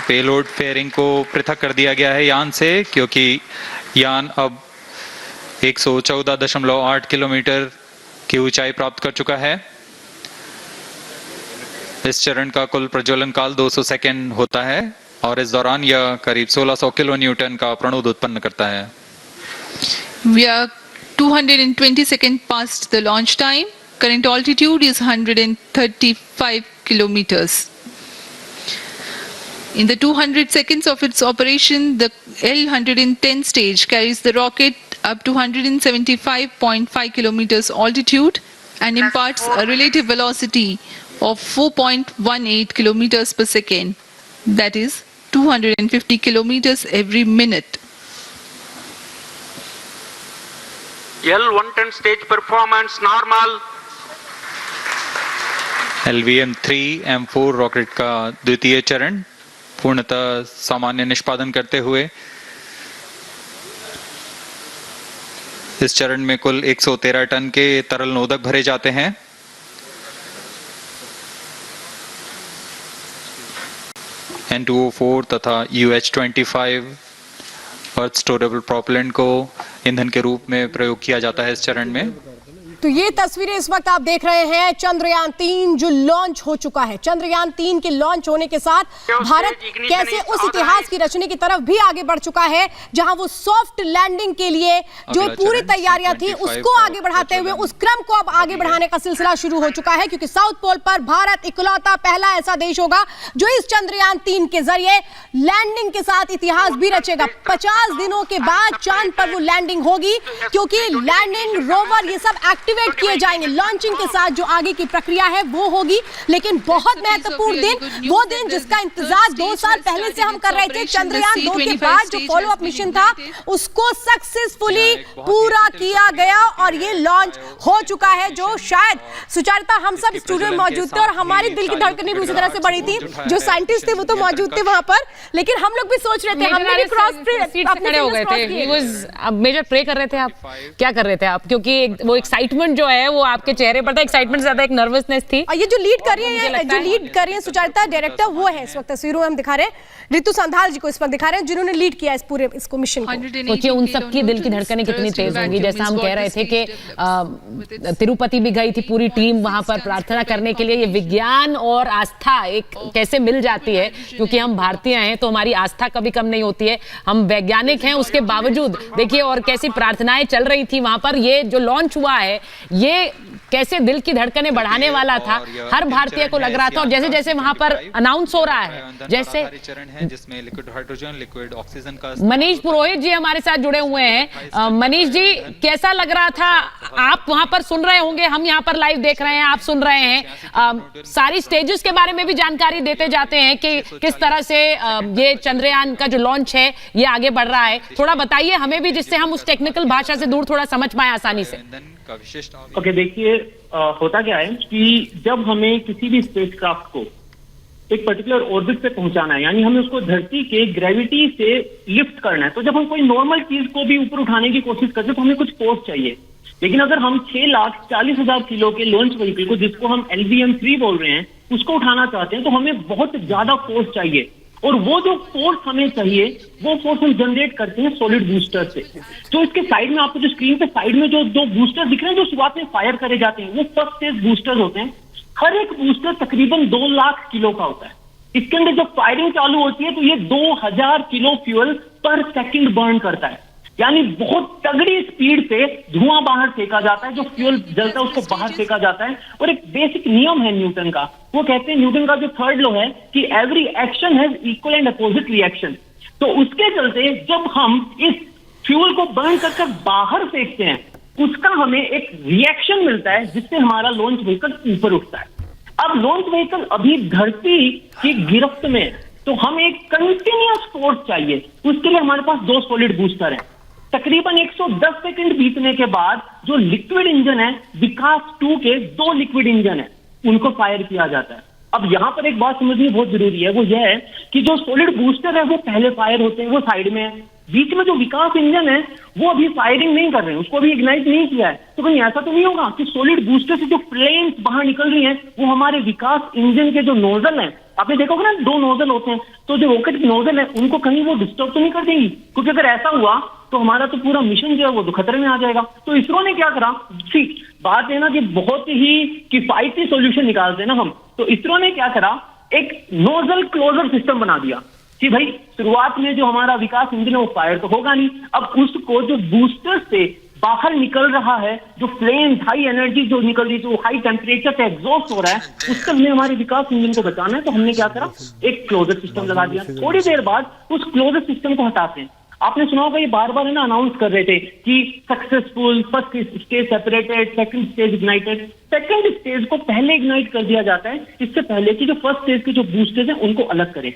Payload fairing को पृथक कर दिया गया है यान से, क्योंकि यान अब 114.8 किलोमीटर की ऊंचाई प्राप्त कर चुका है। इस चरण का कुल प्रज्वलन काल 200 सेकेंड होता है और इस दौरान यह करीब 1600 किलो न्यूटन का प्रणुद उत्पन्न करता है। We are 220 seconds past the launch time. Current altitude is 135 kilometers. In the 200 seconds of its operation, the L-110 stage carries the rocket up to 175.5 kilometers altitude and imparts a relative velocity of 4.18 kilometers per second. That is 250 kilometers every minute. L-110 stage performance normal. LVM-3M4 rocket का द्वितीय चरण पूर्णतः सामान्य निष्पादन करते हुए इस चरण में कुल 113 टन के तरल नोदक भरे जाते हैं। N2O4 तथा UH-25 अर्थ स्टोरेबल प्रोपेलेंट को ईंधन के रूप में प्रयोग किया जाता है इस चरण में। तो ये तस्वीरें इस वक्त आप देख रहे हैं चंद्रयान 3 जो लॉन्च हो चुका है। चंद्रयान 3 के लॉन्च होने के साथ भारत कैसे उस इतिहास की रचने की तरफ भी आगे बढ़ चुका है, जहां वो सॉफ्ट लैंडिंग के लिए जो पूरी तैयारियां थी उसको आगे बढ़ाते हुए उस क्रम को अब आगे बढ़ाने का सिलसिला शुरू हो चुका है, क्योंकि साउथ पोल पर भारत इकलौता पहला ऐसा देश होगा जो इस चंद्रयान 3 के जरिए लैंडिंग के साथ इतिहास भी रचेगा। 50 दिनों के बाद चांद पर वो लैंडिंग होगी, क्योंकि लैंडिंग रोवर ये सब एक्टिवेट किए जाएंगे। लॉन्चिंग के साथ जो आगे की प्रक्रिया है वो होगी, लेकिन बहुत महत्वपूर्ण दिन, वो दिन जिसका इंतजार 2 साल पहले से हम कर रहे थे। चंद्रयान 2 के बाद जो फॉलो अप मिशन था उसको सक्सेसफुली पूरा किया गया और ये लॉन्च हो चुका है, जो शायद सुचारिता हम सब स्टूडियो में मौजूद थे और हमारी दिल की धड़कनें भी उसी तरह से बढ़ी थी। जो साइंटिस्ट थे वो तो मौजूद थे वहां पर, लेकिन हम लोग भी सोच रहे थे, हमने भी क्रॉस खड़े हो गए थे। ही वाज अब मेजर प्रे कर रहे थे। आप क्या कर रहे थे आप? क्योंकि वो एक्साइटमेंट जो है वो आपके चेहरे पर था, एक्साइटमेंट से ज्यादा एक नर्वसनेस थी। और ये जो लीड कर रही है सुचारिता डायरेक्टर, वो है इस वक्त तस्वीरों में हम दिखा रहे हैं ऋतु संधाल जी को इस वक्त दिखा रहे हैं, जिन्होंने लीड किया इस पूरे इसको मिशन को। सोचिए उन सबकी दिल की धड़कनें कितनी तेज होंगी। जैसा हम कह रहे थे कि तिरुपति भी गई थी पूरी टीम वहां पर प्रार्थना करने के लिए। ये विज्ञान और आस्था एक कैसे मिल जाती है, क्योंकि हम भारतीय हैं तो हमारी आस्था कभी कम नहीं होती है। हम वैज्ञानिक हैं, उसके बावजूद देखिए और कैसी प्रार्थनाएं चल रही थी वहां पर। ये जो लॉन्च हुआ है ये कैसे दिल की धड़कनें बढ़ाने वाला था, हर भारतीय को लग रहा था। और जैसे जैसे वहां पर अनाउंस हो रहा है, जैसे जिसमें लिक्विड हाइड्रोजन, लिक्विड ऑक्सीजन का मनीष पुरोहित जी हमारे साथ जुड़े हुए हैं। मनीष जी, कैसा लग रहा था? आप वहां पर सुन रहे होंगे, हम यहाँ पर लाइव देख रहे हैं, आप सुन रहे हैं। सारी स्टेजेस के बारे में भी जानकारी देते जाते हैं कि किस तरह से ये चंद्रयान का जो लॉन्च है ये आगे बढ़ रहा है। थोड़ा बताइए हमें भी, जिससे हम उस टेक्निकल भाषा से दूर थोड़ा समझ पाए आसानी से। ओके, देखिए होता क्या है कि जब हमें किसी भी स्पेसक्राफ्ट को एक पर्टिकुलर ऑर्बिट पे पहुंचाना है, यानी हमें उसको धरती के ग्रेविटी से लिफ्ट करना है, तो जब हम कोई नॉर्मल चीज को भी ऊपर उठाने की कोशिश करते हैं तो हमें कुछ फोर्स चाहिए। लेकिन अगर हम 6,40,000 किलो के लॉन्च व्हीकल को, जिसको हम LVM-3 बोल रहे हैं, उसको उठाना चाहते हैं तो हमें बहुत ज्यादा फोर्स चाहिए। और वो जो फोर्स हमें चाहिए वो फोर्स हम जनरेट करते हैं सॉलिड बूस्टर से। तो इसके साइड में आपको जो स्क्रीन पे साइड में जो दो बूस्टर दिख रहे हैं जो शुरुआत में फायर करे जाते हैं, वो फर्स्ट स्टेज बूस्टर होते हैं। हर एक बूस्टर तकरीबन 2 लाख किलो का होता है। इसके अंदर जब फायरिंग चालू होती है तो ये 2000 किलो फ्यूल पर सेकंड बर्न करता है, यानी बहुत तगड़ी स्पीड से धुआं बाहर फेंका जाता है। जो फ्यूल जलता है उसको बाहर फेंका जाता है। और एक बेसिक नियम है न्यूटन का, वो कहते हैं न्यूटन का जो 3rd लॉ है कि every action has equal and opposite reaction. तो उसके चलते जब हम इस फ्यूल को बर्न कर बाहर फेंकते हैं उसका हमें एक रिएक्शन मिलता है, जिससे हमारा लॉन्च व्हीकल ऊपर उठता है। अब लॉन्च व्हीकल अभी धरती की गिरफ्त में है, तो हमें एक कंटिन्यूअस फोर्स चाहिए। उसके लिए हमारे पास 2 सॉलिड बूस्टर हैं। तकरीबन 110 सेकंड बीतने के बाद जो लिक्विड इंजन है, विकास 2 के 2 लिक्विड इंजन है, उनको फायर किया जाता है। अब यहां पर एक बात समझनी बहुत जरूरी है, वो यह है कि जो सॉलिड बूस्टर है वो पहले फायर होते हैं, वो साइड में है। बीच में जो विकास इंजन है वो अभी फायरिंग नहीं कर रहे हैं, उसको अभी इग्नाइट नहीं किया है। तो कहीं ऐसा तो नहीं होगा कि सॉलिड बूस्टर से जो फ्लेम्स बाहर निकल रही हैं वो हमारे विकास इंजन के जो नोजल हैं आपने देखा होगा ना, 2 नोजल होते हैं, तो जो रॉकेट की नोजल है उनको कहीं वो डिस्टर्ब तो नहीं कर देंगी, क्योंकि अगर ऐसा हुआ तो हमारा तो पूरा मिशन जो है वो तो खतरे में आ जाएगा। तो इसरो ने क्या करा, ठीक बात है ना कि बहुत ही किफायती सॉल्यूशन निकालते हैं ना हम, तो इसरो ने क्या करा, एक नोजल क्लोजर सिस्टम बना दिया कि भाई शुरुआत में जो हमारा विकास इंजन है वो फायर तो होगा नहीं, अब उसको जो बूस्टर से बाहर निकल रहा है, जो फ्लेम हाई एनर्जी जो निकल रही है, जो हाई टेम्परेचर से एग्जॉस्ट हो रहा है, उससे हमने हमारे विकास इंजन को बचाना है, तो हमने क्या करा, एक क्लोजर सिस्टम लगा दिया। थोड़ी देर बाद उस क्लोजर सिस्टम को हटाते हैं। आपने सुना होगा ये बार बार है ना अनाउंस कर रहे थे कि successful, first stage separated, second stage ignited. Second stage को पहले इग्नाइट कर दिया जाता है, इससे पहले कि जो फर्स्ट स्टेज के जो बूस्टर्स हैं उनको अलग करें।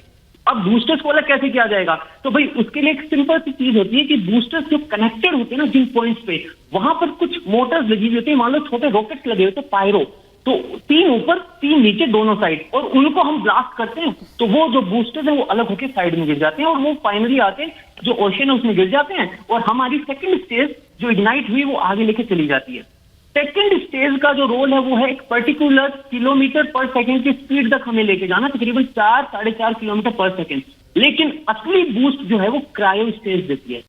अब बूस्टर्स को अलग कैसे किया जाएगा, तो भाई उसके लिए एक सिंपल सी चीज होती है कि बूस्टर्स जो कनेक्टेड होते हैं ना जिन पॉइंट्स पे, वहां पर कुछ मोटर्स लगी हुई होती है, मान लो छोटे रॉकेट्स लगे होते हैं पायरो, तो 3 ऊपर 3 नीचे दोनों साइड, और उनको हम ब्लास्ट करते हैं तो वो जो बूस्टर्स हैं वो अलग होकर साइड में गिर जाते हैं, और वो फाइनली आके जो ओशन है उसमें गिर जाते हैं, और हमारी सेकंड स्टेज जो इग्नाइट हुई वो आगे लेके चली जाती है। सेकंड स्टेज का जो रोल है वो है एक पर्टिकुलर किलोमीटर पर सेकंड की स्पीड तक हमें लेके जाना, तकरीबन 4-4.5 किलोमीटर पर सेकंड। लेकिन असली बूस्ट जो है वो क्रायो स्टेज देती है।